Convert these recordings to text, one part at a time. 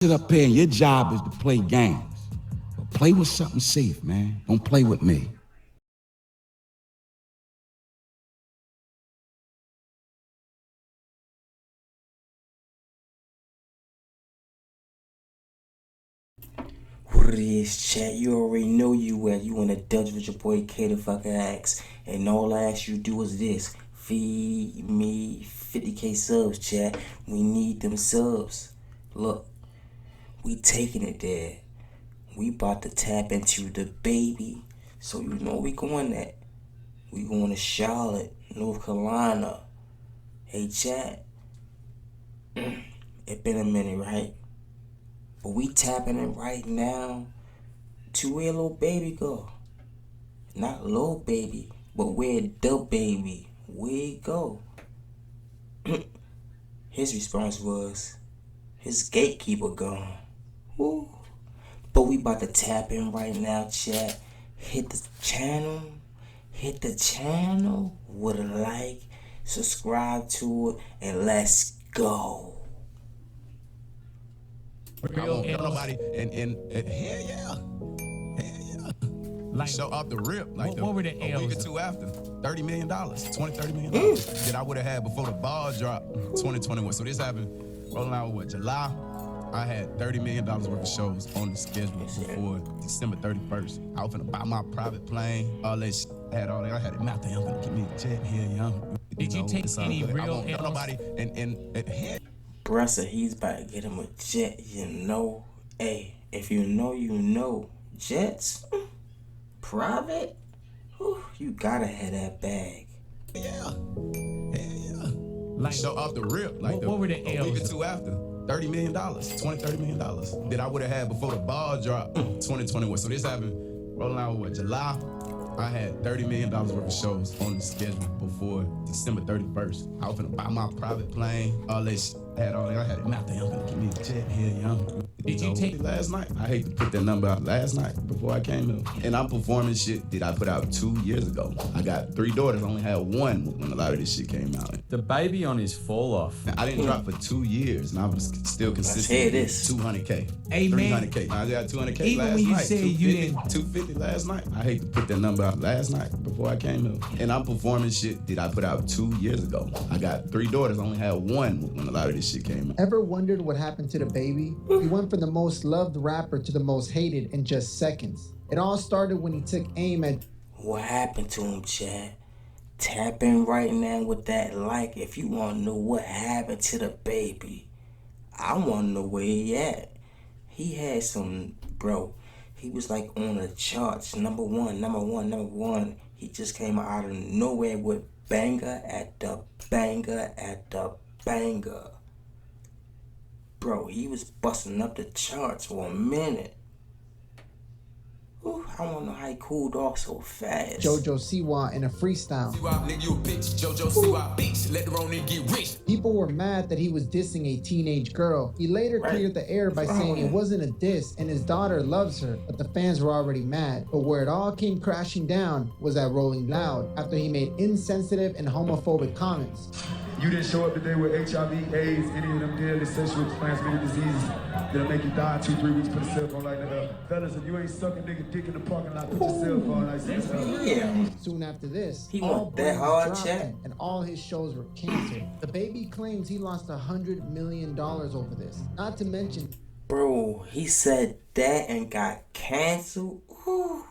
Sit up here and your job is to play games. But play with something safe, man. Don't play with me. What it is, chat? You already know you at. You wanna Dutch with your boy K the fucking Axe. And all I ask you to do is this. Feed me 50K subs, chat. We need them subs. Look, we taking it there. We about to tap into Dababy. So you know we going at. We going to Charlotte, North Carolina. Hey, chat. It been a minute, right? But we tapping it right now to where little baby go. Not little baby, but where Dababy. Where he go? His response was, his gatekeeper gone. Woo. But we about to tap in right now, chat. Hit the channel with a like, subscribe to it, and let's go. I won't tell nobody, and hell yeah. Like, so off the rip, like what were the a week or two after, $30 million, $30 million that I would have had before the ball dropped 2021. So this happened rolling out with July. I had $30 million worth of shows on the schedule before December 31st. I was finna buy my private plane, all that shit. I had all that. I had it mapped out. I'm gonna get me a jet here, young. Did you take any real? I won't tell nobody, and hell. Bruh said he's about to get him a jet, you know. Hey, if you know, you know. Jets? Private? Whew, you gotta have that bag. Yeah. Like, so off the rip, like what were the a week or two after, $30 million, $30 million that I would have had before the ball dropped 2021. So this happened rolling out with July. I had $30 million worth of shows on the schedule before December 31st. I was finna buy my private plane, all that shit. I had all that. I had it mapped out. I'm gonna get me a jet here, young. Did you take last night? I hate to put that number out last night before I came here. And I'm performing shit that I put out 2 years ago. I got 3 daughters, I only had 1 when a lot of this shit came out. Dababy on his fall off. I didn't drop for 2 years, and I was still consistent. This 200K, Amen. 300K. I got 200K Even last when you night. said you didn't 250 last night. I hate to put that number out last night before I came here. And I'm performing shit that I put out 2 years ago. I got 3 daughters, I only had 1 when a lot of this shit came out. Ever wondered what happened to Dababy? He went from the most loved rapper to the most hated in just seconds. It all started when he took aim at... What happened to him, Chad? Tap in right now with that like if you want to know what happened to Dababy. I want to know where he at. He had some, bro, he was like on the charts, number one. He just came out of nowhere with banger at the banger. Bro, he was busting up the charts for a minute. Ooh, I wanna know how he cooled off so fast. JoJo Siwa in a freestyle. Nigga, you a bitch. JoJo Siwa bitch. Let the wrong nigga get rich. People were mad that he was dissing a teenage girl. He later cleared the air by saying it wasn't a diss and his daughter loves her, but the fans were already mad. But where it all came crashing down was at Rolling Loud after he made insensitive and homophobic comments. You didn't show up today with HIV, AIDS, any of them deadly sexually transmitted diseases that'll make you die in 2-3 weeks. Put a cell phone like that. Fellas, if you ain't sucking nigga dick in the parking lot, put your cell phone like that. Yeah. Soon after this, He all went that brands hard, dropped Chad? and all his shows were canceled. Dababy claims he lost $100 million over this. Not to mention, Bro, he said that and got canceled. Ooh.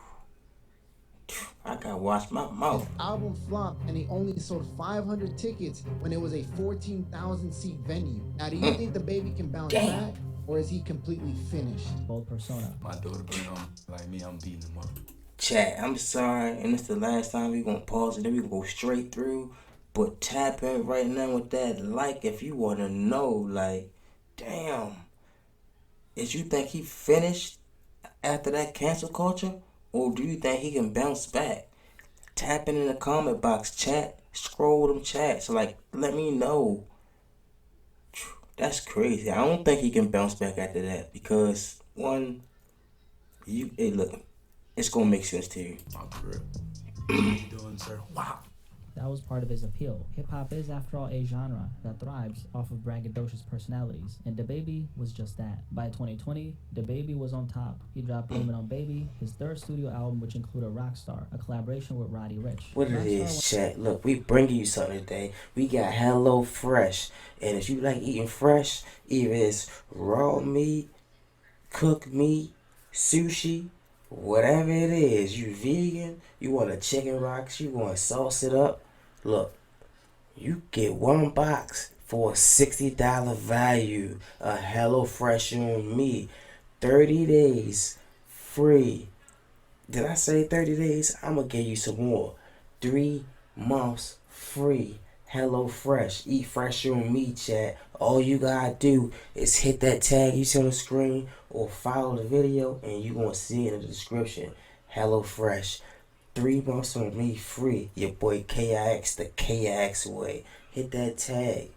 I gotta watch my mouth. his album flopped and he only sold 500 tickets when it was a 14,000 seat venue. Now, do you think Dababy can bounce back, or is he completely finished? Bold persona. My daughter bring on like me, I'm beating them up. Chat, I'm sorry, and it's the last time we gonna pause it, then we gonna go straight through. But tap in right now with that like if you wanna know, like, damn. Is you think he finished after that cancel culture? Or do you think he can bounce back? Tap in the comment box, chat. Scroll them chats. Like, let me know. That's crazy. I don't think he can bounce back after that. Because, one, hey, look, it's going to make sense to you. My grip. What you doing, sir? Wow. That was part of his appeal. Hip-hop is, after all, a genre that thrives off of braggadocious personalities, and Dababy was just that. By 2020, Dababy was on top. He dropped Blame It On Baby, his third studio album, which included Rockstar, a collaboration with Roddy Ricch. What it is, chat. Look, we bringing you something today. We got Hello Fresh, and if you like eating fresh, either it's raw meat, cooked meat, sushi, whatever it is, you vegan, you want a chicken rocks, you want to sauce it up, look, you get one box for a $60 value of HelloFresh on me. 30 days free. Did I say 30 days? I'm going to give you some more. 3 months free. HelloFresh. Eat fresh on me, chat. All you gotta do is hit that tag you see on the screen or follow the video and you're going to see it in the description. HelloFresh. 3 months on me free. Your boy KIX, the KIX way. Hit that tag.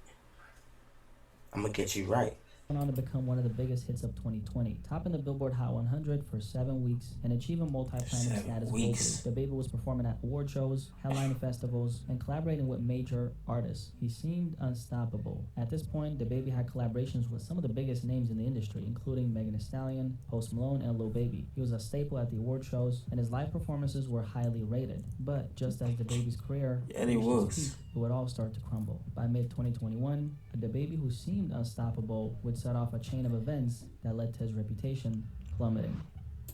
I'm going to get you right. On to become one of the biggest hits of 2020, topping the Billboard Hot 100 for 7 weeks and achieving multi-platinum status globally. Dababy was performing at award shows, headlining festivals, and collaborating with major artists. He seemed unstoppable. At this point, Dababy had collaborations with some of the biggest names in the industry, including Megan Thee Stallion, Post Malone, and Lil Baby. He was a staple at the award shows, and his live performances were highly rated. But just as Dababy's career reached its peak, it would all start to crumble. By mid-2021, a Dababy who seemed unstoppable would set off a chain of events that led to his reputation plummeting.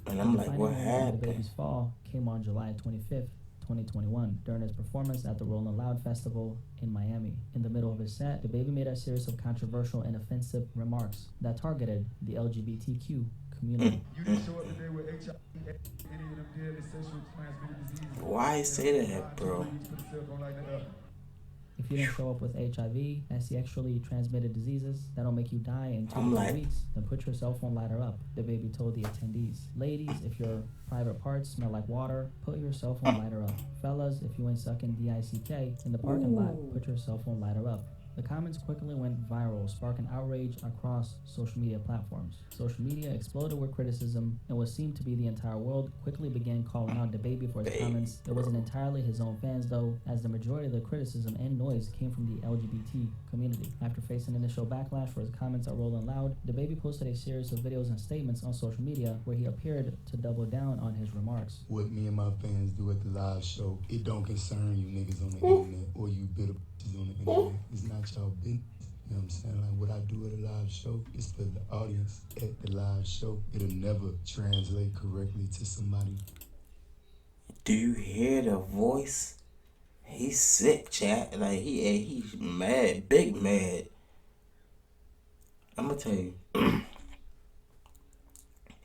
And I'm like, what happened? Dababy's fall came on July 25th, 2021, during his performance at the Rolling Loud Festival in Miami. In the middle of his set, Dababy made a series of controversial and offensive remarks that targeted the LGBTQ community. You didn't show up today with HIV, any of them deadly sexually transmitted diseases. Why say that, bro? If you didn't show up with HIV, sexually transmitted diseases that'll make you die in 2 to 3 weeks, then put your cell phone lighter up, Dababy told the attendees. Ladies, if your private parts smell like water, put your cell phone lighter up. Fellas, if you ain't sucking DICK in the parking lot, put your cell phone lighter up. The comments quickly went viral, sparking outrage across social media platforms. Social media exploded with criticism, and what seemed to be the entire world quickly began calling out Dababy for his comments. It wasn't entirely his own fans, though, as the majority of the criticism and noise came from the LGBT community. After facing initial backlash for his comments at Rolling Loud, Dababy posted a series of videos and statements on social media where he appeared to double down on his remarks. What me and my fans do at the live show, it don't concern you niggas on the internet or you bitter bitches on the internet. It's not y'all business. You know what I'm saying? Like what I do at a live show is for the audience at the live show. It'll never translate correctly to somebody. Do you hear the voice? He's sick, chat. Like he's mad, big mad. I'm gonna tell you.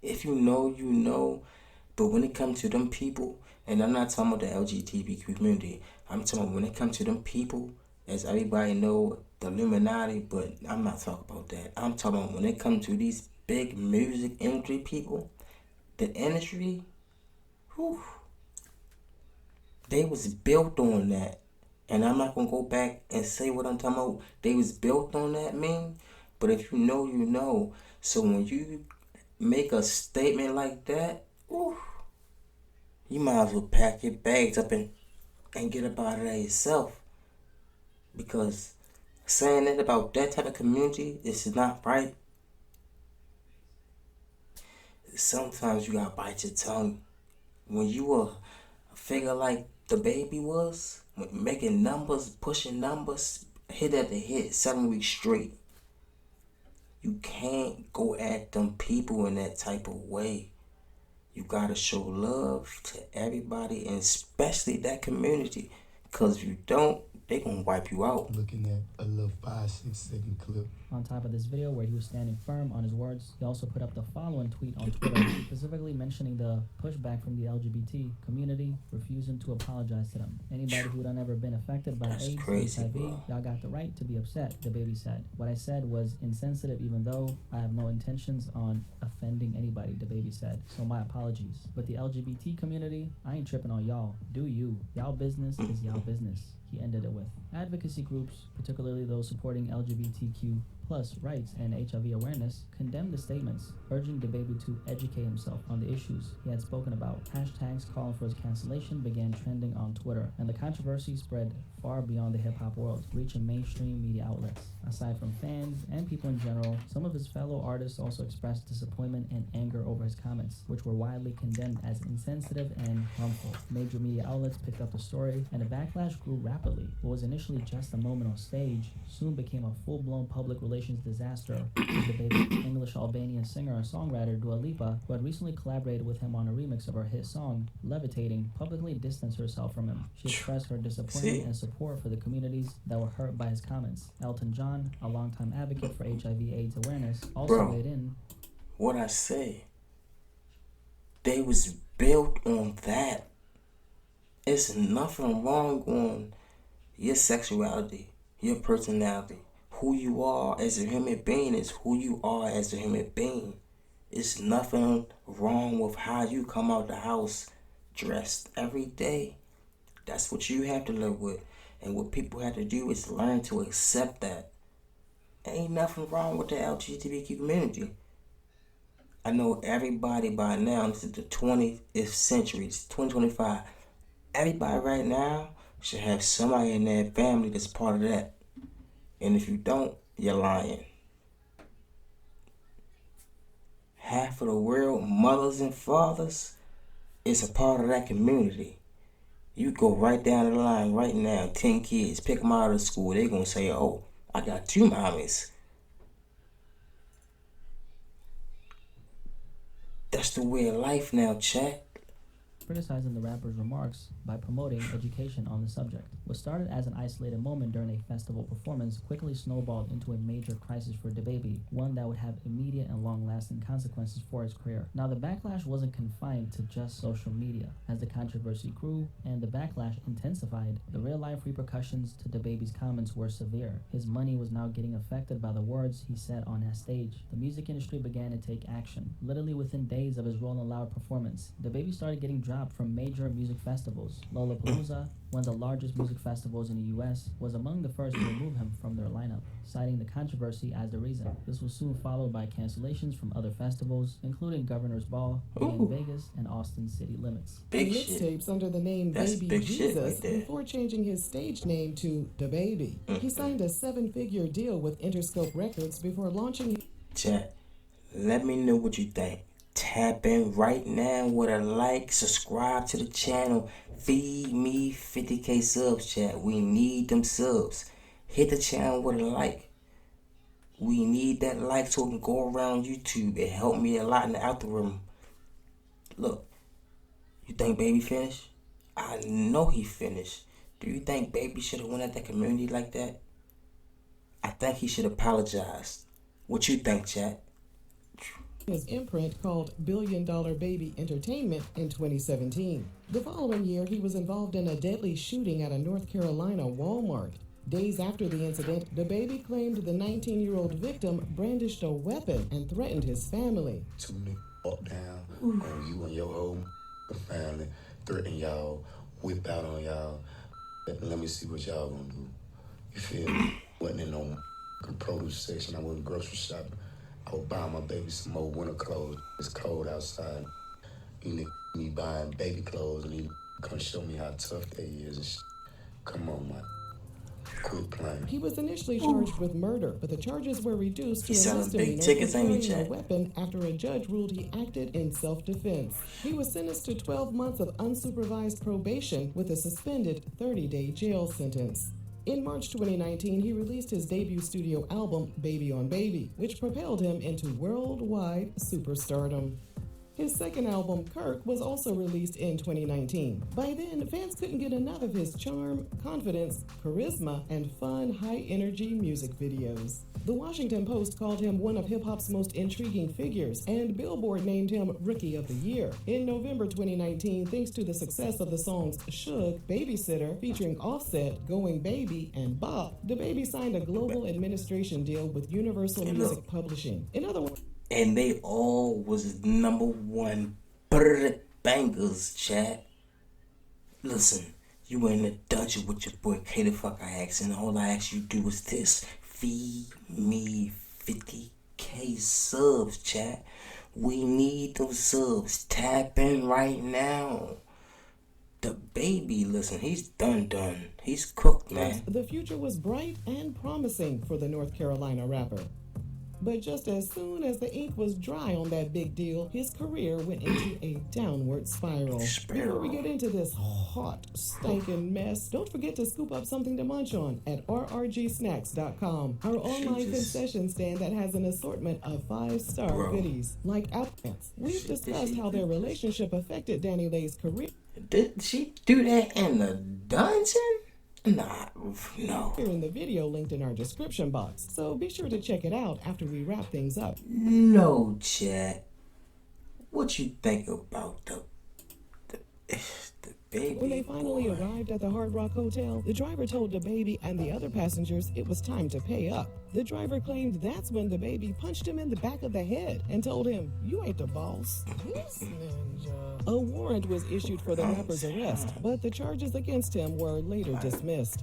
If you know, you know. But when it comes to them people, and I'm not talking about the LGTBQ community, I'm talking about when it comes to them people, as everybody know, the Illuminati, but I'm not talking about that. I'm talking about when it comes to these big music industry people, the industry, whew, they was built on that. And I'm not going to go back and say what I'm talking about. They was built on that, man. But if you know, you know. So when you make a statement like that, whew, you might as well pack your bags up and get up out of there yourself. Because saying that about that type of community, this is not right. Sometimes you gotta bite your tongue. When you a figure like Dababy was, making numbers, pushing numbers, hit after hit, 7 weeks straight, you can't go at them people in that type of way. You gotta show love to everybody, and especially that community. Because if you don't, they gonna wipe you out. Looking at a little 5-6 second clip. On top of this video where he was standing firm on his words, he also put up the following tweet on Twitter, specifically mentioning the pushback from the LGBT community, refusing to apologize to them. Anybody who done ever been affected by AIDS, HIV, y'all got the right to be upset, Dababy said. What I said was insensitive even though I have no intentions on offending anybody, Dababy said. So my apologies. But the LGBT community, I ain't tripping on y'all. Do you. Y'all business is y'all business. He ended it with. Advocacy groups, particularly those supporting LGBTQ+ Plus Rights and HIV Awareness condemned the statements, urging Dababy to educate himself on the issues he had spoken about. Hashtags calling for his cancellation began trending on Twitter, and the controversy spread far beyond the hip-hop world, reaching mainstream media outlets. Aside from fans and people in general, some of his fellow artists also expressed disappointment and anger over his comments, which were widely condemned as insensitive and harmful. Major media outlets picked up the story, and the backlash grew rapidly. What was initially just a moment on stage soon became a full-blown public relations disaster. Dababy's English-Albanian singer and songwriter Dua Lipa, who had recently collaborated with him on a remix of her hit song, Levitating, publicly distanced herself from him. She expressed her disappointment and support for the communities that were hurt by his comments. Elton John, a longtime advocate for HIV/AIDS awareness, also weighed in. What I say, they was built on that. It's nothing wrong on your sexuality, your personality. Who you are as a human being is who you are as a human being. It's nothing wrong with how you come out the house dressed every day. That's what you have to live with. And what people have to do is learn to accept that. Ain't nothing wrong with the LGTBQ community. I know everybody by now, this is the 20th century, it's 2025. Everybody right now should have somebody in their family that's part of that. And if you don't, you're lying. Half of the world, mothers and fathers, is a part of that community. You go right down the line right now, 10 kids, pick them out of school, they're going to say, oh, I got 2 mommies. That's the way of life now, chat. Criticizing the rapper's remarks by promoting education on the subject. What started as an isolated moment during a festival performance quickly snowballed into a major crisis for Dababy, one that would have immediate and long-lasting consequences for his career. Now, the backlash wasn't confined to just social media. As the controversy grew and the backlash intensified, the real-life repercussions to Dababy's comments were severe. His money was now getting affected by the words he said on that stage. The music industry began to take action. Literally within days of his Rolling Loud performance, Dababy started getting dropped from major music festivals. Lollapalooza, one of the largest music festivals in the U.S., was among the first to remove him from their lineup, citing the controversy as the reason. This was soon followed by cancellations from other festivals, including Governor's Ball, in Vegas, and Austin City Limits. Big mixtapes under the name Baby Jesus before changing his stage name to Dababy. He signed a 7-figure deal with Interscope Records before launching. Chat, let me know what you think. Tap in right now with a like, subscribe to the channel, feed me 50k subs, chat. We need them subs. Hit the channel with a like. We need that like so we can go around YouTube. It helped me a lot in the algorithm. Look, you think Baby finished? I know he finished. Do you think Baby should have went at that community like that? I think he should apologize. What you think, chat? His imprint called $1 Billion Baby Entertainment in 2017. The following year, he was involved in a deadly shooting at a North Carolina Walmart. Days after the incident, Dababy claimed the 19-year-old victim brandished a weapon and threatened his family. 2 niggas walk down on you and your whole family, threaten y'all, whip out on y'all. Let me see what y'all gonna do. You feel me? Wasn't in no produce section. I wasn't grocery shopping. I was buying my baby some more winter clothes. It's cold outside. You niggas me buying baby clothes and you come show me how tough they is and shit. Come on, man. Quit playing. He was initially charged with murder, but the charges were reduced to He's a selling big misdemeanor tickets, for ain't he, carrying a Chad? weapon after a judge ruled he acted in self-defense. He was sentenced to 12 months of unsupervised probation with a suspended 30-day jail sentence. In March 2019, he released his debut studio album, Baby on Baby, which propelled him into worldwide superstardom. His second album, Kirk, was also released in 2019. By then, fans couldn't get enough of his charm, confidence, charisma, and fun, high-energy music videos. The Washington Post called him one of hip-hop's most intriguing figures, and Billboard named him Rookie of the Year. In November 2019, thanks to the success of the songs Suge, Babysitter, featuring Offset, Going Baby, and Bop, Dababy signed a global administration deal with Universal Music Publishing. In other words, and they all was #1 bangers, chat. Listen, you in the dungeon with your boy K the fuck I asked, and all I ask you do is this: feed me 50K subs, chat. We need those subs. Tap in right now. Dababy, listen, he's done. He's cooked, man. The future was bright and promising for the North Carolina rapper. But just as soon as the ink was dry on that big deal, his career went into a downward spiral. Before we get into this hot, stinking mess, don't forget to scoop up something to munch on at rrgsnacks.com, our online concession stand that has an assortment of 5-star goodies, like apples. We've discussed how their relationship affected Danny Lay's career. Did she do that in the dungeon? Nah, no. Here in the video linked in our description box, so be sure to check it out after we wrap things up. No, chat. What you think about the baby? When they finally arrived at the Hard Rock Hotel, the driver told Dababy and the other passengers it was time to pay up. The driver claimed that's when Dababy punched him in the back of the head and told him, "You ain't the boss." This ninja. A warrant was issued for the rapper's arrest, but the charges against him were later dismissed.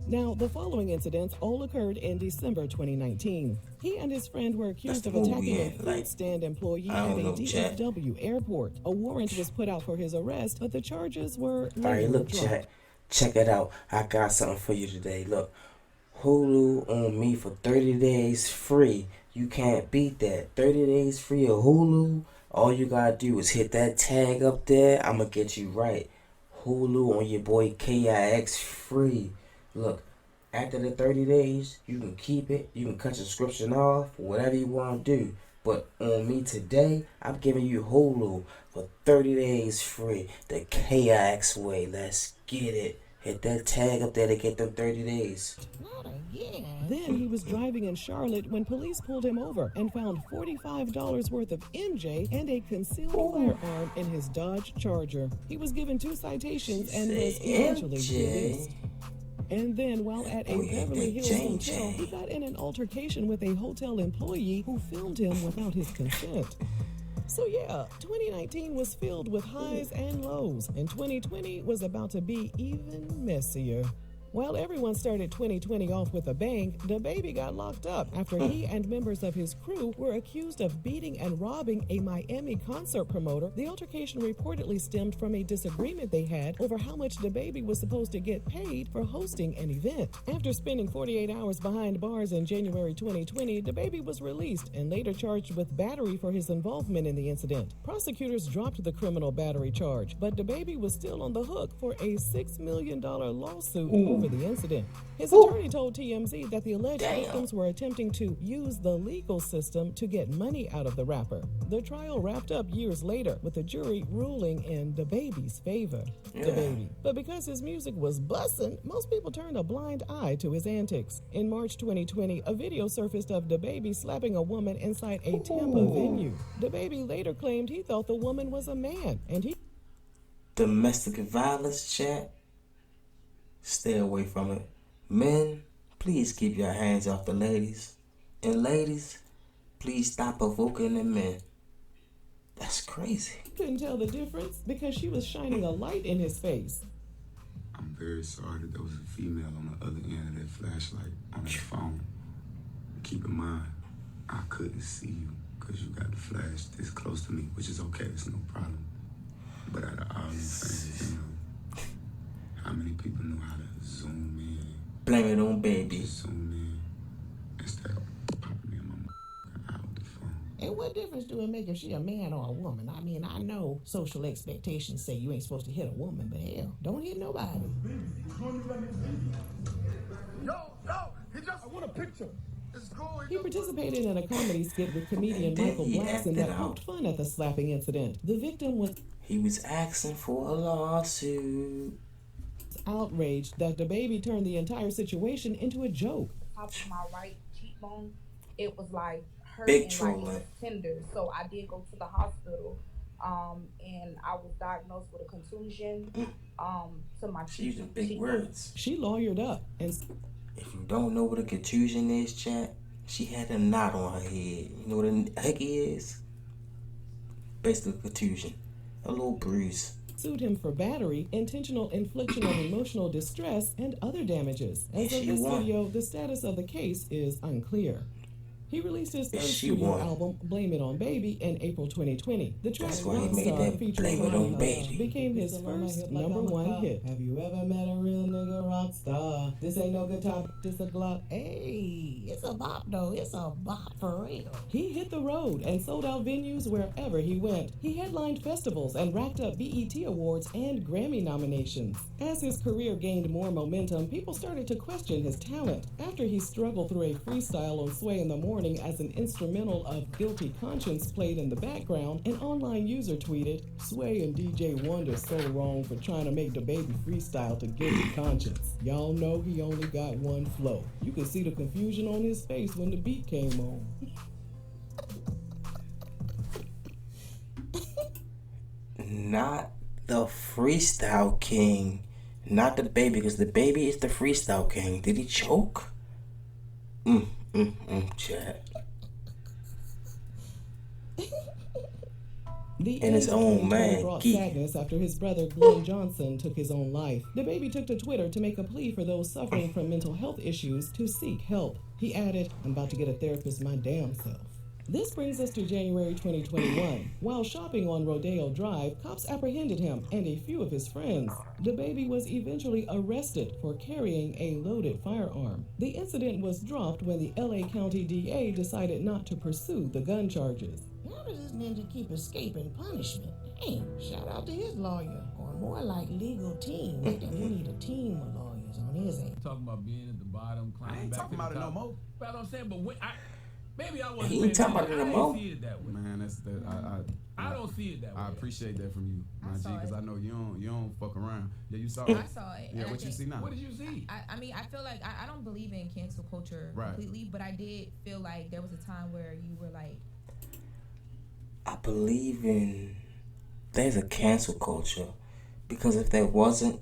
Now, the following incidents all occurred in December 2019. He and his friend were accused of attacking a food stand employee at a DFW airport. A warrant was put out for his arrest, but the charges were later Alright, look, dropped. chat. Check it out. I got something for you today. Look, Hulu on me for 30 days free. You can't beat that. 30 days free of Hulu. All you gotta do is hit that tag up there. I'ma get you right. Hulu on your boy KIX free. Look, after the 30 days, you can keep it. You can cut your subscription off, whatever you want to do. But on me today, I'm giving you Hulu for 30 days free. The KIX way. Let's get it. Hit that tag up there to get them 30 days. Then he was driving in Charlotte when police pulled him over and found $45 worth of MJ and a concealed firearm in his Dodge Charger. He was given 2 citations and was eventually released. And then, while at a Beverly Hills hotel, he got in an altercation with a hotel employee who filmed him without his consent. So yeah, 2019 was filled with highs and lows, and 2020 was about to be even messier. While everyone started 2020 off with a bang, Dababy got locked up after he and members of his crew were accused of beating and robbing a Miami concert promoter. The altercation reportedly stemmed from a disagreement they had over how much Dababy was supposed to get paid for hosting an event. After spending 48 hours behind bars in January 2020, Dababy was released and later charged with battery for his involvement in the incident. Prosecutors dropped the criminal battery charge, but Dababy was still on the hook for a $6 million lawsuit over the incident. His attorney told TMZ that the alleged victims were attempting to use the legal system to get money out of the rapper. The trial wrapped up years later with the jury ruling in Dababy's favor. Dababy. But because his music was bussin', most people turned a blind eye to his antics. In March 2020, a video surfaced of Dababy slapping a woman inside a Tampa venue. Dababy later claimed he thought the woman was a man, and he... Domestic violence, chat. Stay away from it. Men, please keep your hands off the ladies. And ladies, please stop provoking the men. That's crazy. Couldn't tell the difference because she was shining a light in his face. I'm very sorry that there was a female on the other end of that flashlight on that phone. Keep in mind, I couldn't see you because you got the flash this close to me, which is okay, it's no problem. But out of all these things, you know, how many people know how to zoom in? Blame it on baby. Zoom in instead of popping me in my out the phone. And what difference do it make if she a man or a woman? I mean, I know social expectations say you ain't supposed to hit a woman, but hell, don't hit nobody. I want a picture. He participated in a comedy skit with comedian Michael Blackson that poked fun at the slapping incident. The victim was... He was asking for a lawsuit. Outraged that Dababy turned the entire situation into a joke. Top of my right cheekbone, it was like Big hurting trolling. like tender. So I did go to the hospital, and I was diagnosed with a contusion to my She's using cheek. big words. She lawyered up and... If you don't know what a contusion is, chat, she had a knot on her head. You know what a hickey is? Basically a contusion. A little bruise. Sued him for battery, intentional infliction of emotional distress, and other damages. As of this video, the status of the case is unclear. He released his third She studio won. album, Blame It on Baby, in April 2020. The track That's why he made Rockstar that featuring Blame It on Ronnie Baby. became his first number one hit. Have you ever met a real nigga rock star? This ain't no good time, this a Glock. Hey, it's a bop though, it's a bop for real. He hit the road and sold out venues wherever he went. He headlined festivals and racked up BET Awards and Grammy nominations. As his career gained more momentum, people started to question his talent. After he struggled through a freestyle on Sway in the Morning as an instrumental of Guilty Conscience played in the background, an online user tweeted, Sway and DJ Wonder so wrong for trying to make Dababy freestyle to Guilty Conscience. Y'all know he only got one flow. You could see the confusion on his face when the beat came on. Not the freestyle king. Not the baby, because the baby is the freestyle king. Did he choke? Chat. The And his end of own 2020 man, brought Geek. sadness after his brother Glenn Johnson took his own life. Dababy took to Twitter to make a plea for those suffering from mental health issues to seek help. He added, I'm about to get a therapist my damn self. This brings us to January 2021. While shopping on Rodeo Drive, cops apprehended him and a few of his friends. Dababy was eventually arrested for carrying a loaded firearm. The incident was dropped when the LA County DA decided not to pursue the gun charges. How does this ninja keep escaping punishment? Hey, shout out to his lawyer, or more like legal team. We need a team of lawyers on his end. Talking about being at the bottom, climbing I ain't back talking to about the it top. no more. But I'm saying, but when maybe I wasn't. He ain't paying talking about attention. it no I more. didn't see it that way. Man, that's the I don't see it that way. I appreciate that from you, my G, saw because it. I know you don't fuck around. Yeah, you saw I it. saw it. Yeah, and what I you think- see now? What did you see? I mean, I feel like I don't believe in cancel culture Right. completely, but I did feel like there was a time where you were like, I believe in there's a cancel culture, because if there wasn't,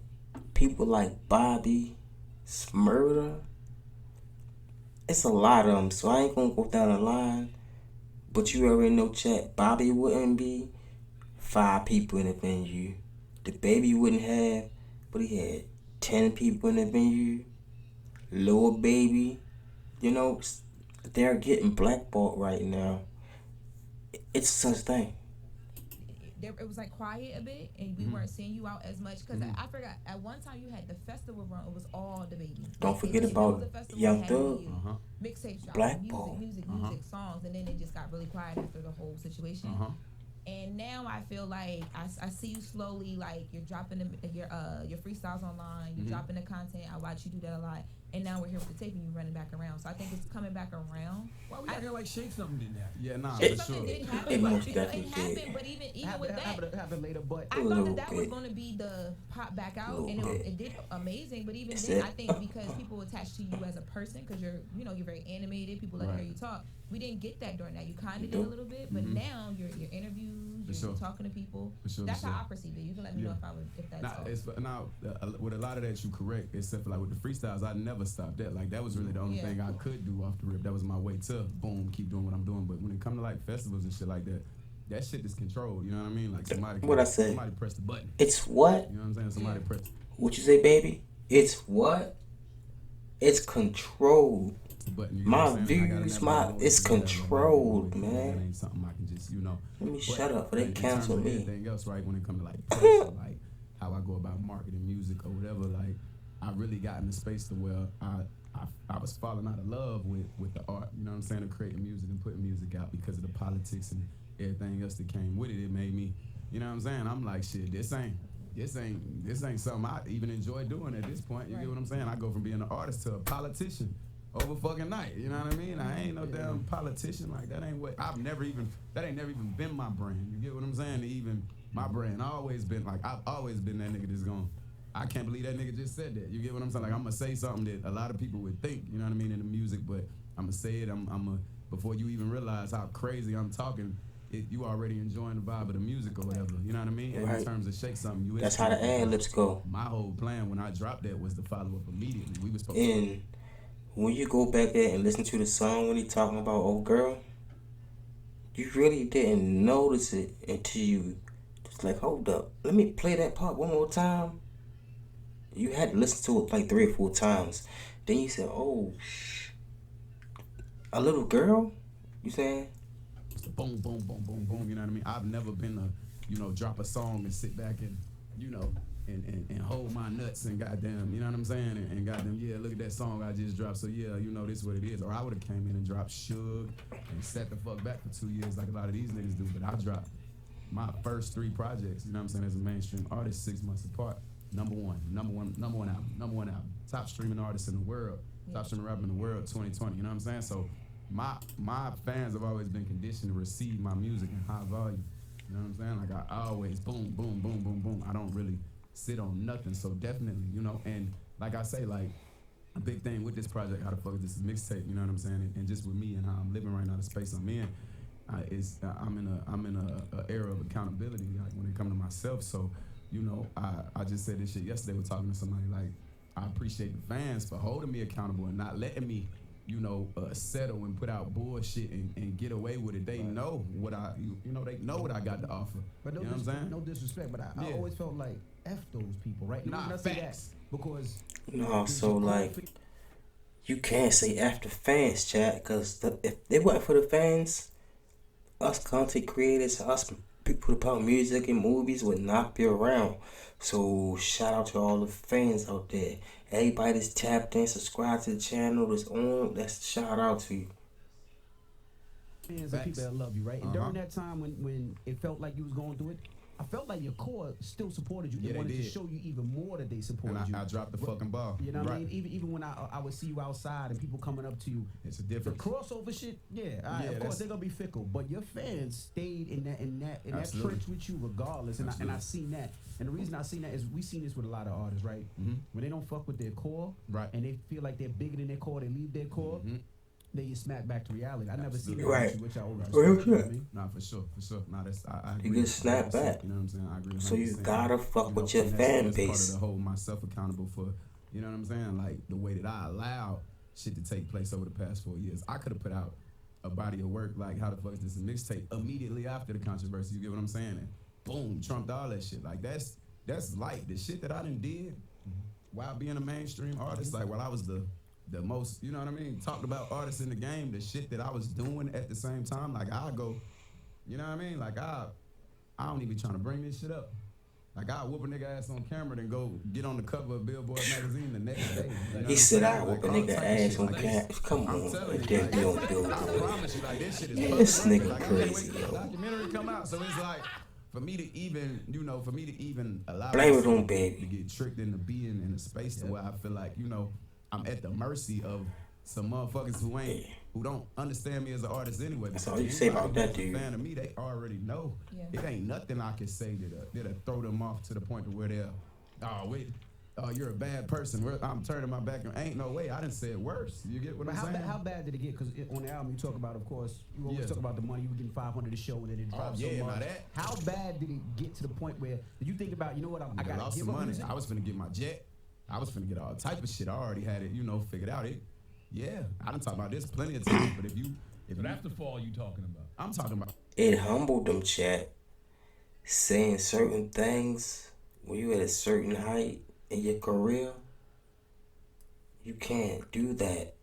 people like Bobby, Smurda, it's a lot of them. So I ain't gonna go down the line, but you already know, chat. Bobby wouldn't be 5 people in the venue. The baby wouldn't have, but he had 10 people in the venue. Lil Baby, you know, they're getting blackballed right now. It's such thing. it was like quiet a bit, and we weren't seeing you out as much. Because I forgot, at one time you had the festival run, it was all the baby. Don't forget about Young Thug. Mixtape shop, Blackball. music, songs, and then it just got really quiet after the whole situation. And now I feel like I see you slowly, like you're dropping your freestyles online, you're dropping the content. I watch you do that a lot, and now we're here with the tape and you running back around. So I think it's coming back around. Why we out here like Shake Something didn't happen? Yeah, nah, Shake for Something sure. didn't happen, It but most it definitely happened. did. But even with that, Happened later, but I thought that was going to be the pop back out, and it did amazing. But even then, I think because people attach to you as a person, because you're very animated, people like to hear you talk. We didn't get that during that. You kind of did a little bit, but now your interviews, you're talking to people. That's how I perceive it. You can let me know if that's all. With a lot of that, you correct. Except for like with the freestyles, I never stopped that. Like that was really the only thing I could do off the rip. That was my way to boom, keep doing what I'm doing. But when it comes to like festivals and shit like that, that shit is controlled. You know what I mean? Like somebody press the button. It's what? You know what I'm saying? Somebody press. What you say, baby? It's what? It's controlled. My views, it's controlled, man. That ain't something I can just, Let me shut up, but they cancel me. Anything else, right? When it comes to like pressure, like how I go about marketing music or whatever, like I really got in the space to where I was falling out of love with the art. You know what I'm saying? Of creating music and putting music out because of the politics and everything else that came with it. It made me, you know what I'm saying? I'm like, shit, this ain't something I even enjoy doing at this point. You get what I'm saying? I go from being an artist to a politician over fucking night. You know what I mean? I ain't no damn politician. Like that ain't never even been my brand. You get what I'm saying? Even my brand always been like I've always been that nigga that's going, I can't believe that nigga just said that. You get what I'm saying? Like I'm gonna say something that a lot of people would think, you know what I mean, in the music, but I'm gonna say it, before you even realize how crazy I'm talking, you already enjoying the vibe of the music or whatever. You know what I mean? Right. In terms of Shake Something, That's how the ad-libs go. My whole plan when I dropped that was to follow up immediately. We was supposed And when you go back there and listen to the song when he talking about old girl, you really didn't notice it until you just like, hold up, let me play that part one more time. You had to listen to it like 3 or 4 times. Then you said, oh, A little girl? You saying? It's the boom, boom, boom, boom, boom. You know what I mean? I've never been to, drop a song and sit back and, and hold my nuts and goddamn, you know what I'm saying? And goddamn, yeah, look at that song I just dropped. So yeah, this is what it is. Or I would have came in and dropped Suge and sat the fuck back for 2 years like a lot of these niggas do. But I dropped my first 3 projects, you know what I'm saying, as a mainstream artist 6 months apart. Number one album. Top streaming artist in the world. Top streaming rapper in the world 2020, you know what I'm saying? So my fans have always been conditioned to receive my music in high volume. You know what I'm saying? Like I always boom, boom, boom, boom, boom. I don't really sit on nothing. So definitely, and like I say, like a big thing with this project, how the fuck is this mixtape, you know what I'm saying? And just with me and how I'm living right now, the space I'm in, I'm in a era of accountability, like when it comes to myself. So, I just said this shit yesterday. We're talking to somebody like, I appreciate the fans for holding me accountable and not letting me, settle and put out bullshit and get away with it. They know what they know what I got to offer. But you know what I'm saying? No disrespect, but I always felt like F those people, right? Nah, facts. Because no, so like you can't say F the fans, chat, because if it wasn't for the fans, us content creators, us people who put out music and movies would not be around. So shout out to all the fans out there. Everybody that's tapped in, subscribe to the channel, that's on, that's shout out to you. Fans and people that love you, right? And during that time when it felt like you was going through it, I felt like your core still supported you. They wanted to show you even more that they supported you. I dropped the fucking ball. You know what I mean? Even when I would see you outside and people coming up to you. It's a difference. The crossover shit, of course they're gonna be fickle. But your fans stayed in that trench with you regardless. And I seen that. And the reason I seen that is we seen this with a lot of artists, right? Mm-hmm. When they don't fuck with their core, right, and they feel like they're bigger than their core, they leave their core. Mm-hmm. Then you smack back to reality. I never seen that which I always Nah, for sure. Nah, that's I you get snap back. You know what I'm saying? I agree. So you gotta fuck with your fan base. That's part of the hold myself accountable for. You know what I'm saying? Like the way that I allowed shit to take place over the past 4 years. I could have put out a body of work like how the fuck is this a mixtape immediately after the controversy. You get what I'm saying? And boom, trumped all that shit. Like that's light. The shit that I done did while being a mainstream artist, like while I was the most, you know what I mean, talked about artists in the game, the shit that I was doing at the same time, like I go, you know what I mean, like I don't even trying to bring this shit up. Like I whoop a nigga ass on camera and go get on the cover of Billboard magazine the next day. You know he said I whoop a nigga ass on camera. Come on, and then be on Billboard. I promise you, like this shit is this nigga like, crazy, yo. Documentary come out, so it's like for me to even allow blame it on to baby get tricked into being in a space to where I feel like, I'm at the mercy of some motherfuckers who don't understand me as an artist anyway. That's all you say about that, dude. Fan of me, they already know. Yeah. It ain't nothing I can say that'll throw them off to the point to where they're, you're a bad person. I'm turning my back. Ain't no way. I didn't say it worse. You get what I'm saying? How bad did it get? Because on the album you talk about, of course, you always talk about the money. You were getting $500 a show and then it dropped so much. How bad did it get to the point where you think about, you know what, I got to give up money. music? I was finna get my jet. I was finna get all type of shit. I already had it, figured out. I done talked about this plenty of times, but but after fall you talking about? I'm talking about. It humbled them, chat. Saying certain things when you at a certain height in your career, you can't do that.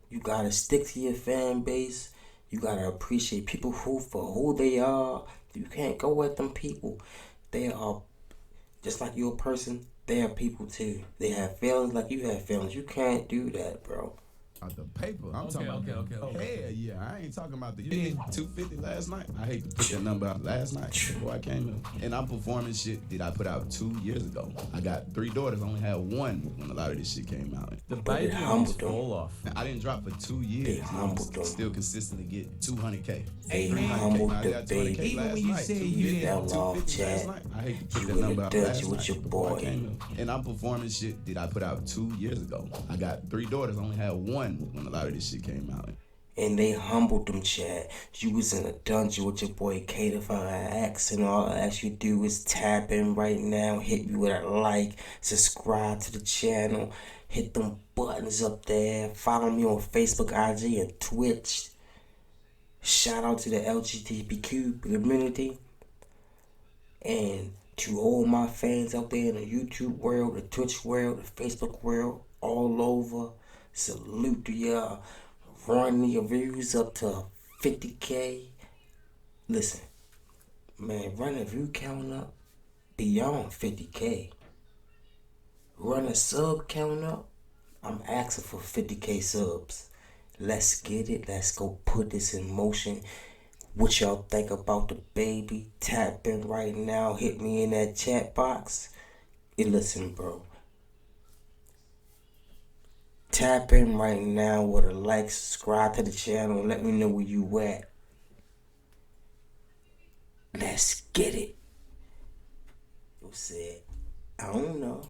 You gotta stick to your fan base. You gotta appreciate people for who they are. You can't go at them people. They are just like you're a person. They are people too. They have feelings like you have feelings. You can't do that, bro. Out the paper. I'm talking about hell yeah. I ain't talking about you did 250 last night. I hate to put that number out last night before I came in. And I'm performing shit that I put out 2 years ago. I got 3 daughters. I only had 1 when a lot of this shit came out. The baby was fall off. I didn't drop for 2 years. Still consistently get 200K. They humbled the baby. Even when you say you did that love, chat, I hate to put that number out last night with your boy. And I'm performing shit that I put out 2 years ago. I got 3 daughters. I only had 1 when a lot of this shit came out. And they humbled them, chat. You was in a dungeon with your boy K to find an accent. All I ask you to do is tap in right now, hit me with a like, subscribe to the channel, hit them buttons up there, follow me on Facebook, IG, and Twitch. Shout out to the LGTBQ community. And to all my fans out there in the YouTube world, the Twitch world, the Facebook world, all over. Salute to y'all. run your views up to 50K. Listen, man, run a view count up beyond 50K. Run a sub count up. I'm asking for 50K subs. Let's get it. Let's go put this in motion. What y'all think about the baby? Tap in right now. Hit me in that chat box. And listen, bro. Tap in right now with a like, subscribe to the channel. Let me know where you at. Let's get it. Who said, I don't know.